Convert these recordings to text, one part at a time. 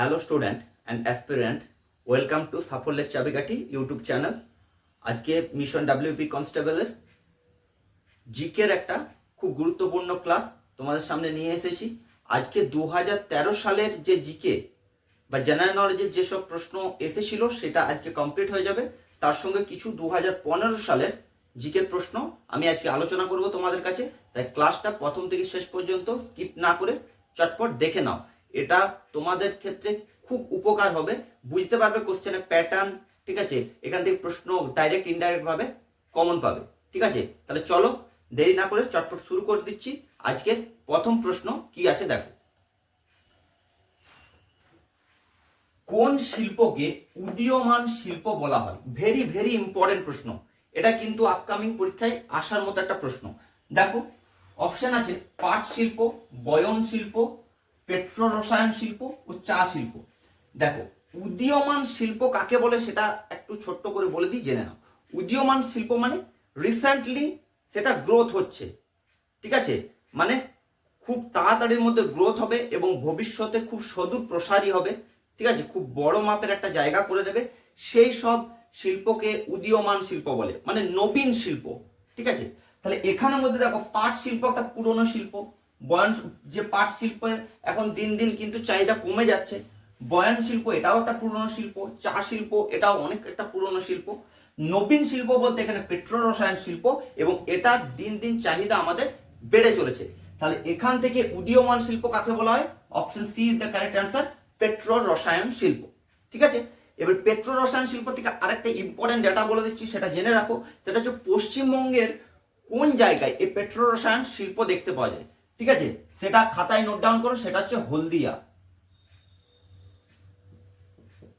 Hello student and aspirant, welcome to সাফল্যের চাবিকাঠি YouTube channel. আজকে মিশন ডাব্লিউপি কনস্টেবলের জিকের একটা খুব গুরুত্বপূর্ণ ক্লাস তোমাদের সামনে নিয়ে এসেছি। আজকে 2013 সালের যে জিকে বা জেনারেল নলেজের যেসব প্রশ্ন এসেছিল সেটা আজকে কমপ্লিট হয়ে যাবে। তার সঙ্গে কিছু 2015 সালের জিকের প্রশ্ন আমি আজকে আলোচনা করব তোমাদের কাছে। তাই ক্লাসটা প্রথম থেকে শেষ পর্যন্ত স্কিপ না করে চটপট দেখে নাও। এটা তোমাদের ক্ষেত্রে খুব উপকার হবে, বুঝতে পারবে কোশ্চেনের প্যাটার্ন। ঠিক আছে, এখান থেকে প্রশ্ন ডাইরেক্ট ইনডাইরেক্ট ভাবে কমন পাবে। ঠিক আছে, তাহলে চলো দেরি না করে চটপট শুরু করে দিচ্ছি। আজকের প্রথম প্রশ্ন কি আছে দেখো। কোন শিল্পকে উদীয়মান শিল্প বলা হয়? ভেরি ভেরি ইম্পর্টেন্ট প্রশ্ন। এটা কিন্তু আপকামিং পরীক্ষায় আসার মতো একটা প্রশ্ন। দেখো অপশন আছে পাট শিল্প, বয়ন শিল্প, পেট্রো রসায়ন শিল্প ও চা শিল্প। দেখো উদীয়মান শিল্প কাকে বলে সেটা একটু ছোট্ট করে বলে দিই, জেনে নাও। উদীয়মান শিল্প মানে রিসেন্টলি সেটা গ্রোথ হচ্ছে। ঠিক আছে, মানে খুব তাড়াতাড়ির মধ্যে গ্রোথ হবে এবং ভবিষ্যতে খুব সুদূর প্রসারী হবে। ঠিক আছে, খুব বড় মাপের একটা জায়গা করে দেবে, সেই সব শিল্পকে উদীয়মান শিল্প বলে, মানে নবীন শিল্প। ঠিক আছে, তাহলে এখানের মধ্যে দেখো পাট শিল্প একটা পুরনো শিল্প। বয়ন যে পাট শিল্পের এখন দিন দিন কিন্তু চাহিদা কমে যাচ্ছে। বয়ন শিল্প এটাও একটা পুরনো শিল্প। চা শিল্প এটাও অনেক একটা পুরনো শিল্প। নবীন শিল্প বলতে এখানে পেট্রো রসায়ন শিল্প, এবং এটা দিন দিন চাহিদা আমাদের বেড়ে চলেছে। তাহলে এখান থেকে উদীয়মান শিল্প কাকে বলা হয়? Option C is the correct answer, petro রসায়ন শিল্প। ঠিক আছে, এবার পেট্রো রসায়ন শিল্প থেকে আরেকটা ইম্পর্টেন্ট ডেটা বলে দিচ্ছি, সেটা জেনে রাখো। সেটা হচ্ছে পশ্চিমবঙ্গের কোন জায়গায় এই পেট্রো রসায়ন শিল্প দেখতে পাওয়া যায়। ঠিক আছে, সেটা খাতায় নোট ডাউন করো, সেটা হচ্ছে হলদিয়া।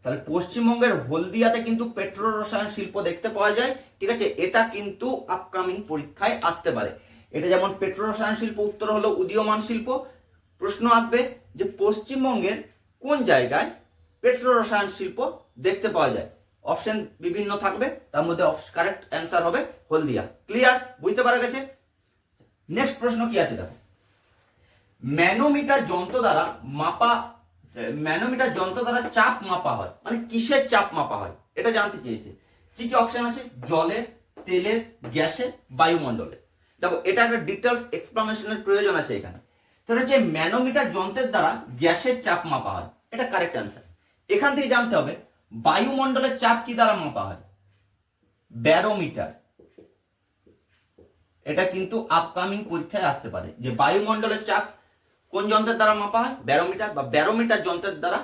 তাহলে পশ্চিমবঙ্গের হলদিয়াতে কিন্তু পেট্রো রসায়ন শিল্প দেখতে পাওয়া যায়। ঠিক আছে, এটা কিন্তু আপকামিং পরীক্ষায় আসতে পারে। এটা যেমন পেট্রো রসায়ন শিল্প, উত্তর হলো উদীয়মান শিল্প। প্রশ্ন আসবে যে পশ্চিমবঙ্গের কোন জায়গায় পেট্রো রসায়ন শিল্প দেখতে পাওয়া যায়। অপশন বিভিন্ন থাকবে, তার মধ্যে কারেক্ট অ্যান্সার হবে হলদিয়া। ক্লিয়ার? বুঝতে পারা গেছে? নেক্সট প্রশ্ন কি আছে দেখো। ম্যানোমিটার যন্ত্র দ্বারা চাপ মাপা হয়, মানে কিসের চাপ মাপা হয় এটা জানতে চেয়েছে। কি কি অপশন আছে? জলের, তেলের, গ্যাসের, বায়ুমণ্ডলে। দেখো এটা একটা ডিটেলস এক্সপ্লানেশনের প্রয়োজন আছে এখানে। তাহলে হচ্ছে ম্যানোমিটার যন্ত্রের দ্বারা গ্যাসের চাপ মাপা হয়, এটা কারেক্ট অ্যান্সার। এখান থেকে জানতে হবে বায়ুমণ্ডলের চাপ কি দ্বারা মাপা হয়? ব্যারোমিটার। এটা কিন্তু আপকামিং পরীক্ষায় আসতে পারে যে বায়ুমণ্ডলের চাপ কোন যন্ত্রের দ্বারা মাপা হয়? ব্যারোমিটার, বা ব্যারোমিটার যন্ত্রের দ্বারা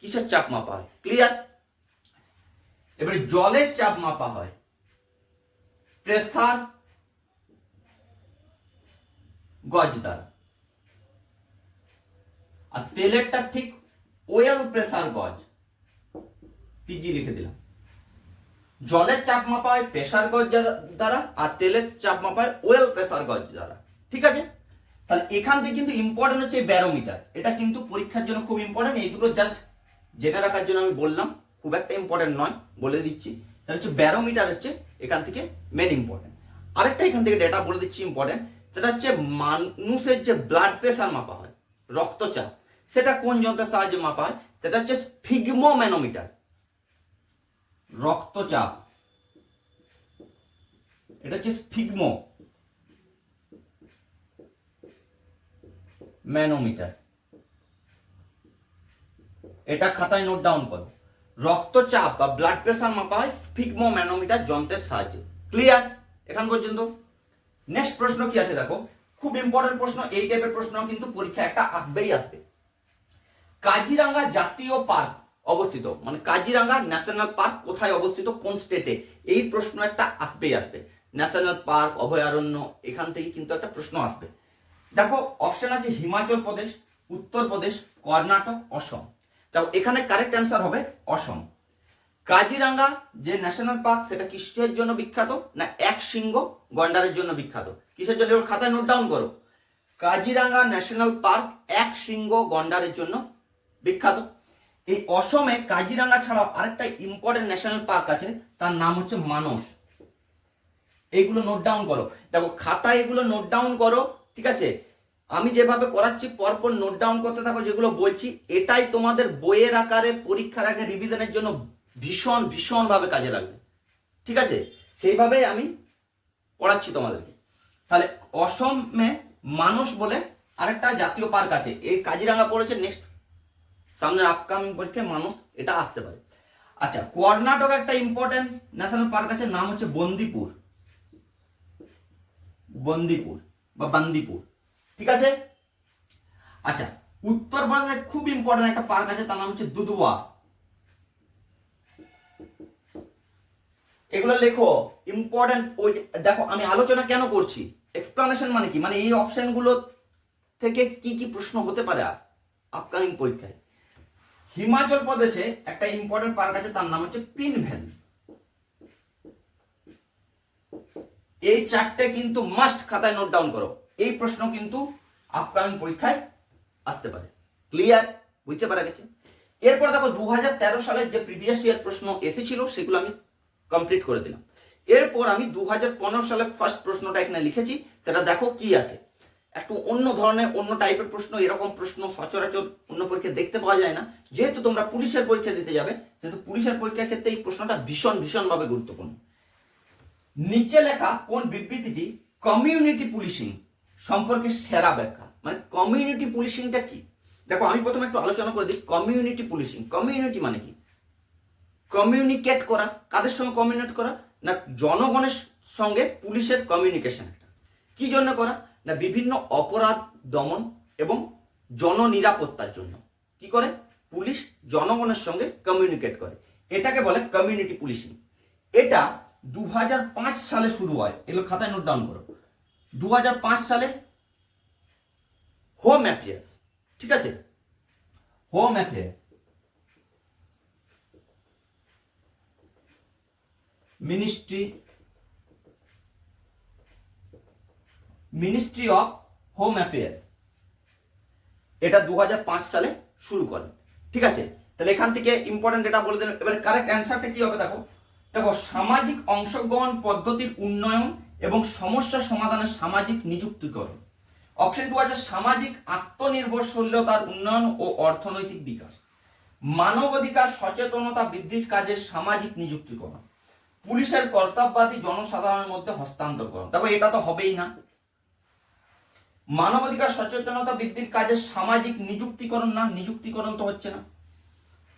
কিসের চাপ মাপা হয়? ক্লিয়ার? এবারে জলের চাপ মাপা হয় প্রেসার গজ দ্বারা, আর তেলেরটা ঠিক ওয়েল প্রেসার গজ, পিজি লিখে দিলাম। জলের চাপ মাপা হয় প্রেসার গজ দ্বারা, আর তেলের চাপ মাপা হয় ওয়েল প্রেসার গজ দ্বারা। ঠিক আছে, তাহলে এখান থেকে কিন্তু ইম্পর্টেন্ট হচ্ছে ব্যারোমিটার। এটা কিন্তু পরীক্ষার জন্য খুব ইম্পর্টেন্ট। এই দুটো জাস্ট জেনে রাখার জন্য আমি বললাম, খুব একটা ইম্পর্টেন্ট নয়, বলে দিচ্ছি। তাহলে হচ্ছে ব্যারোমিটার হচ্ছে এখান থেকে মেন ইম্পর্টেন্ট। আরেকটা এখান থেকে ডেটা বলে দিচ্ছি ইম্পর্টেন্ট, সেটা হচ্ছে মানুষের যে ব্লাড প্রেসার মাপা হয়, রক্তচাপ, সেটা কোন যন্ত্রের সাহায্যে মাপা হয়? সেটা হচ্ছে স্ফিগমোম্যানোমিটার। রক্তচাপ এটা হচ্ছে স্ফিগমো ম্যানোমিটার। এটা খাতায় নোট ডাউন করো। রক্তচাপ বা ব্লাড প্রেসার মাপা হয় স্ফিগমো ম্যানোমিটার যন্ত্রের সাহায্যে। ক্লিয়ার এখান পর্যন্ত? নেক্সট প্রশ্ন কি আছে দেখো, খুব ইম্পর্টেন্ট প্রশ্ন। এই টাইপের প্রশ্ন কিন্তু পরীক্ষা একটা আসবেই আসবে। কাজিরাঙ্গা জাতীয় পার্ক অবস্থিত, মানে কাজিরাঙ্গা ন্যাশনাল পার্ক কোথায় অবস্থিত, কোন স্টেটে? এই প্রশ্ন একটা আসবেই আসবে। ন্যাশনাল পার্ক, অভয়ারণ্য, এখান থেকে কিন্তু একটা প্রশ্ন আসবে। দেখো অপশন আছে হিমাচল প্রদেশ, উত্তরপ্রদেশ, কর্ণাটক, অসম। দেখো এখানে কারেক্ট অ্যান্সার হবে অসম। কাজিরাঙ্গা যে ন্যাশনাল পার্ক সেটা কিসের জন্য বিখ্যাত? না এক শৃঙ্গ গন্ডারের জন্য বিখ্যাত। কিসের জন্য? খাতায় নোট ডাউন করো। কাজিরাঙ্গা ন্যাশনাল পার্ক এক শৃঙ্গ গন্ডারের জন্য বিখ্যাত। এই অসমে কাজিরাঙ্গা ছাড়াও আরেকটা ইম্পর্টেন্ট ন্যাশনাল পার্ক আছে, তার নাম হচ্ছে মানস। এইগুলো নোট ডাউন করো। দেখো খাতায় এগুলো নোট ডাউন করো। ঠিক আছে, আমি যেভাবে করাচ্ছি পরপর নোট ডাউন করতে থাকো, যেগুলো বলছি এটাই তোমাদের বইয়ের আকারে পরীক্ষার আগে রিভিশনের জন্য ভীষণ ভীষণভাবে কাজে লাগবে। ঠিক আছে, সেইভাবেই আমি পড়াচ্ছি তোমাদেরকে। তাহলে অসমে মানস বলে আরেকটা জাতীয় পার্ক আছে, এই কাজিরাঙ্গা পড়েছে, নেক্সট সামনের আপকামিং পরীক্ষায় মানস এটা আসতে পারে। আচ্ছা, কর্ণাটক একটা ইম্পর্টেন্ট ন্যাশনাল পার্ক আছে, নাম হচ্ছে বন্দিপুর, বন্দিপুর বা বান্দিপুর। ঠিক আছে। আচ্ছা, উত্তরপ্রদেশে খুব ইম্পর্টেন্ট একটা পার্ক আছে, তার নাম হচ্ছে দুধওয়া। এগুলো লেখো, ইম্পর্টেন্ট। ওই দেখো আমি আলোচনা কেন করছি, এক্সপ্লানেশন মানে কি, মানে এই অপশনগুলো থেকে কি কি প্রশ্ন হতে পারে আপকামিং পরীক্ষায়। হিমাচল প্রদেশে একটা ইম্পর্টেন্ট পার্ক আছে, তার নাম হচ্ছে পিন ভ্যালি। এই চারটে কিন্তু মাস্ট খাতায় নোট ডাউন করো, এই প্রশ্ন কিন্তু আপকামিং পরীক্ষায় আসতে পারে। ক্লিয়ার, বুঝতে পারা গেছে। এরপর দেখো 2013 সালের যে প্রিভিয়াস ইয়ার প্রশ্ন এসেছিল সেগুলো আমি কমপ্লিট করে দিলাম। এরপর আমি 2015 সালের ফার্স্ট প্রশ্নটা এখানে লিখেছি, সেটা দেখো কি আছে। একটু অন্য ধরনের অন্য টাইপের প্রশ্ন, এরকম প্রশ্ন সচরাচর অন্য পরীক্ষা দেখতে পাওয়া যায় না। যেহেতু তোমরা পুলিশের পরীক্ষা দিতে যাবে, সেহেতু পুলিশের পরীক্ষার ক্ষেত্রে এই প্রশ্নটা ভীষণ ভীষণভাবে গুরুত্বপূর্ণ। নিচে লেখা কোন বিবৃতিটি কমিউনিটি পুলিশিং সম্পর্কে সেরা ব্যাখ্যা, মানে কমিউনিটি পুলিশিংটা কি। দেখো আমি প্রথমে একটু আলোচনা করে দিই কমিউনিটি পুলিশিং। কমিউনিটি মানে কি, কমিউনিকেট করা, কাদের সঙ্গে কমিউনিকেট করা না, জনগণের সঙ্গে পুলিশের কমিউনিকেশন একটা কি জন্য করা না, বিভিন্ন অপরাধ দমন এবং জননিরাপত্তার জন্য কি করে পুলিশ জনগণের সঙ্গে কমিউনিকেট করে, এটাকে বলে কমিউনিটি পুলিশিং। এটা 2005 সালে শুরু হয়, এগুলো খাতায় নোট ডাউন করো। 2005 সালে হোম অ্যাফেয়ার্স, ঠিক আছে, home affairs ministry of home affairs, এটা 2005 সালে শুরু করে। ঠিক আছে, তাহলে এখান থেকে ইম্পর্টেন্ট এটা বলে দিলাম। এবার কারেক্ট অ্যান্সারটা কি হবে দেখো, দেখো সামাজিক অংশগ্রহণ পদ্ধতির উন্নয়ন এবং সমস্যা সমাধানের সামাজিক নিযুক্তিকরণ। অপশন 2 আছে সামাজিক আত্মনির্ভরশীলতার উন্নয়ন ও অর্থনৈতিক বিকাশ। মানবাধিকার সচেতনতা বৃদ্ধির কাজে সামাজিক নিযুক্তিকরণ। পুলিশের কর্তব্যাদি জনসাধারণের মধ্যে হস্তান্তরকরণ। দেখো এটা তো হবেই না, মানবাধিকার সচেতনতা বৃদ্ধির কাজে সামাজিক নিযুক্তিকরণ না, নিযুক্তিকরণ তো হচ্ছে না।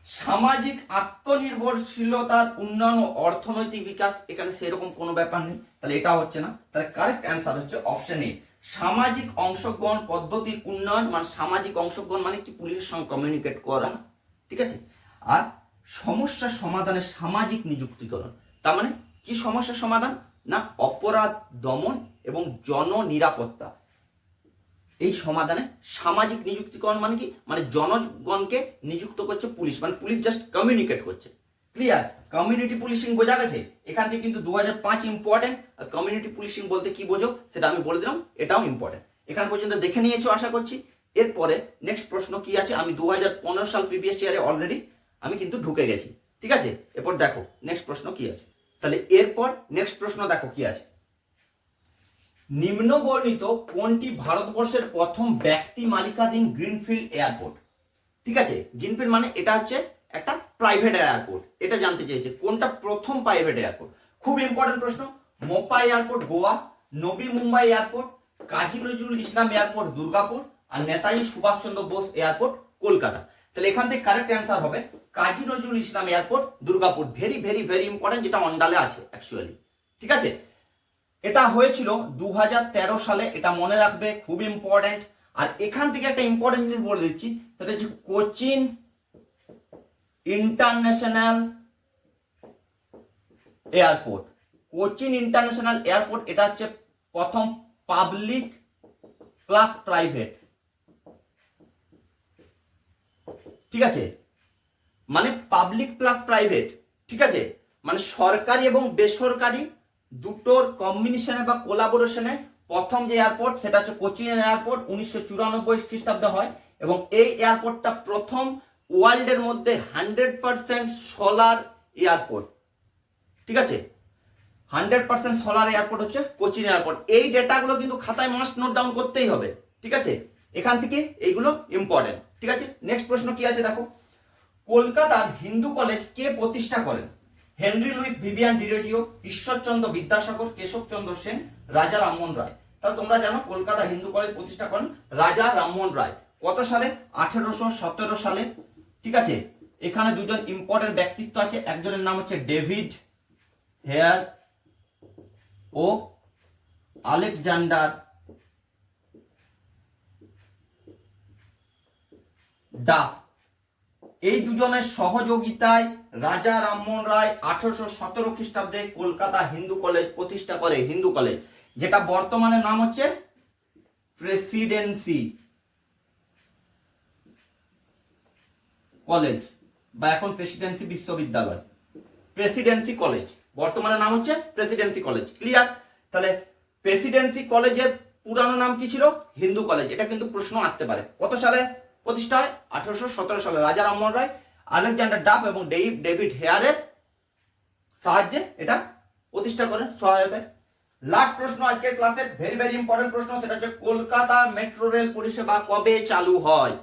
সামাজিক আত্মনির্ভরশীলতার উন্নয়ন ও অর্থনৈতিক বিকাশ, এখানে সেরকম কোনো ব্যাপার নেই, তাহলে এটা হচ্ছে না। তাহলে কারেক্ট অ্যান্সার হচ্ছে অপশন এ, সামাজিক অংশগ্রহণ পদ্ধতির উন্নয়ন। মানে সামাজিক অংশগ্রহণ মানে কি পুলিশের সঙ্গে কমিউনিকেট করা, ঠিক আছে। আর সমস্যা সমাধানের সামাজিক নিযুক্তিকরণ, তার মানে কি সমস্যা সমাধান না, অপরাধ দমন এবং জননিরাপত্তা, এই সমাধানে সামাজিক নিযুক্তিকরণ মানে কি, মানে জনগণকে নিযুক্ত করছে পুলিশ, মানে পুলিশ জাস্ট কমিউনিকেট করছে। ক্লিয়ার, কমিউনিটি পুলিশিং বোঝা গেছে। এখান থেকে কিন্তু 2005 ইম্পর্টেন্ট, আর কমিউনিটি পুলিশিং বলতে কি বোঝো সেটা আমি বলে দিলাম, এটাও ইম্পর্টেন্ট। এখান পর্যন্ত দেখে নিয়েছো আশা করছি। এরপরে নেক্সট প্রশ্ন কি আছে, আমি 2015 সাল প্রিভিয়াস ইয়ারে অলরেডি আমি কিন্তু ঢুকে গেছি, ঠিক আছে। এরপর দেখো নেক্সট প্রশ্ন কি আছে। তাহলে এরপর নেক্সট প্রশ্ন দেখো কি আছে, নিম্নবর্ণিত কোনটি ভারতবর্ষের প্রথম ব্যক্তি মালিকাধীন গ্রিনফিল্ড এয়ারপোর্ট। ঠিক আছে, গ্রিনফিল্ড মানে এটা হচ্ছে একটা প্রাইভেট এয়ারপোর্ট, এটা জানতে চেয়েছে কোনটা প্রথম প্রাইভেট এয়ারপোর্ট। খুব ইম্পর্টেন্ট প্রশ্ন। মোপা airport Goa, Navi Mumbai airport, Kazi Nazrul Islam airport Durgapur, আর নেতাজি সুভাষচন্দ্র বোস এয়ারপোর্ট কলকাতা। তাহলে এখান থেকে কারেক্ট অ্যান্সার হবে Kazi Nazrul Islam airport Durgapur. Very very very important, যেটা অন্ডালে আছে অ্যাকচুয়ালি, ঠিক আছে। এটা হয়েছিল 2013 সালে, এটা মনে রাখবে, খুব ইম্পর্টেন্ট। আর এখান থেকে একটা ইম্পর্টেন্ট জিনিস বলে দিচ্ছি, সেটা হচ্ছে Cochin international airport. Cochin international airport এটা হচ্ছে প্রথম পাবলিক প্লাস প্রাইভেট, ঠিক আছে, মানে পাবলিক প্লাস প্রাইভেট, ঠিক আছে, মানে সরকারি এবং বেসরকারি দুটোর কম্বিনেশনে বা কোলাবোরেশনে প্রথম যে এয়ারপোর্ট সেটা হচ্ছে কোচিন এয়ারপোর্ট। 1994 খ্রিস্টাব্দে হয় এবং এই এয়ারপোর্টটা প্রথম ওয়ার্ল্ডের মধ্যে 100% সোলার এয়ারপোর্ট, ঠিক আছে। 100% সোলার এয়ারপোর্ট হচ্ছে কোচিন এয়ারপোর্ট। এই ডেটাগুলো কিন্তু খাতায় মাস্ট নোট ডাউন করতেই হবে, ঠিক আছে, এখান থেকে এইগুলো ইম্পর্টেন্ট। ঠিক আছে, নেক্সট প্রশ্ন কি আছে দেখো, কলকাতার হিন্দু কলেজ কে প্রতিষ্ঠা করেন? Henry Louis Vivian Derozio, Ishwarchandra Vidyasagar, Keshabchandra Sen, Raja Rammohan রায়। তাহলে তোমরা জানো কলকাতা হিন্দু কলেজ প্রতিষ্ঠা করেন রাজা রামমোহন রায়। কত সালে? 1817 সালে। ঠিক আছে, এখানে দুজন ইম্পর্টেন্ট ব্যক্তিত্ব আছে, একজনের নাম হচ্ছে ডেভিড হেয়ার ও আলেকজান্ডার ডাফ। এই দুজনের সহযোগিতায় রাজা রামমোহন রায় 1817 খ্রিস্টাব্দে কলকাতা হিন্দু কলেজ প্রতিষ্ঠা করে, হিন্দু কলেজ, যেটা বর্তমানে নাম হচ্ছে প্রেসিডেন্সি কলেজ বা এখন প্রেসিডেন্সি বিশ্ববিদ্যালয়, প্রেসিডেন্সি কলেজ, বর্তমানে নাম হচ্ছে প্রেসিডেন্সি কলেজ। ক্লিয়ার? তাহলে প্রেসিডেন্সি কলেজের পুরানো নাম কি ছিল? হিন্দু কলেজ। এটা কিন্তু প্রশ্ন আসতে পারে। কত সালে প্রতিষ্ঠা হয়? 1817 সালে রাজা রামমোহন রায়, আলেকজান্ডার ডাফ এবং ডেভিড হেয়ারের সাহায্যে এটা প্রতিষ্ঠা করেন, সহায়তায়। লাস্ট প্রশ্ন আজকের ক্লাসের, ভেরি ভেরি ইম্পর্টেন্ট প্রশ্ন, সেটা হচ্ছে কলকাতা মেট্রো রেল পরিষেবা কবে চালু হয়?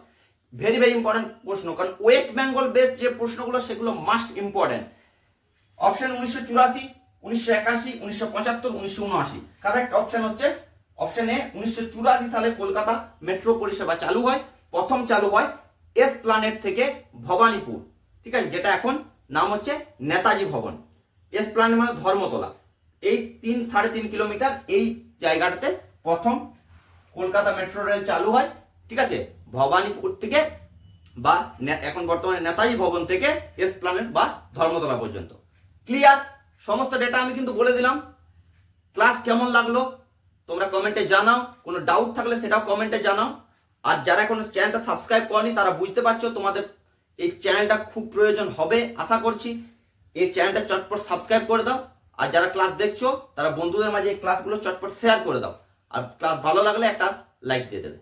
ভেরি ভেরি ইম্পর্টেন্ট প্রশ্ন, কারণ ওয়েস্ট বেঙ্গল বেসড যে প্রশ্নগুলো সেগুলো must important. Option 1984, 1981, 1975, 1979। Correct option হচ্ছে অপশন এ, 1984 সালে কলকাতা মেট্রো পরিষেবা চালু হয়। প্রথম চালু হয় এসপ্ল্যানেড থেকে ভবানীপুর, ঠিক আছে, যেটা এখন নাম হচ্ছে নেতাজি ভবন। এসপ্ল্যানেড মানে ধর্মতলা। এই 3-3.5 কিলোমিটার এই জায়গাটাতে প্রথম কলকাতা মেট্রো রেল চালু হয়। ঠিক আছে, ভবানীপুর থেকে বা এখন বর্তমানে নেতাজি ভবন থেকে এসপ্ল্যানেড বা ধর্মতলা পর্যন্ত। ক্লিয়ার? সমস্ত ডেটা আমি কিন্তু বলে দিলাম। ক্লাস কেমন লাগলো তোমরা কমেন্টে জানাও, কোনো ডাউট থাকলে সেটাও কমেন্টে জানাও। আর যারা এখনো চ্যানেলটা সাবস্ক্রাইব করনি তারা বুঝতে পারছো তোমাদের এই চ্যানেলটা খুব প্রয়োজন হবে, আশা করছি। এই চ্যানেলটা চটপট সাবস্ক্রাইব করে দাও। আর যারা ক্লাস দেখছো তারা বন্ধুদের মাঝে এই ক্লাসগুলো চটপট শেয়ার করে দাও। আর ক্লাস ভালো লাগলে একটা লাইক দিয়ে দেবে।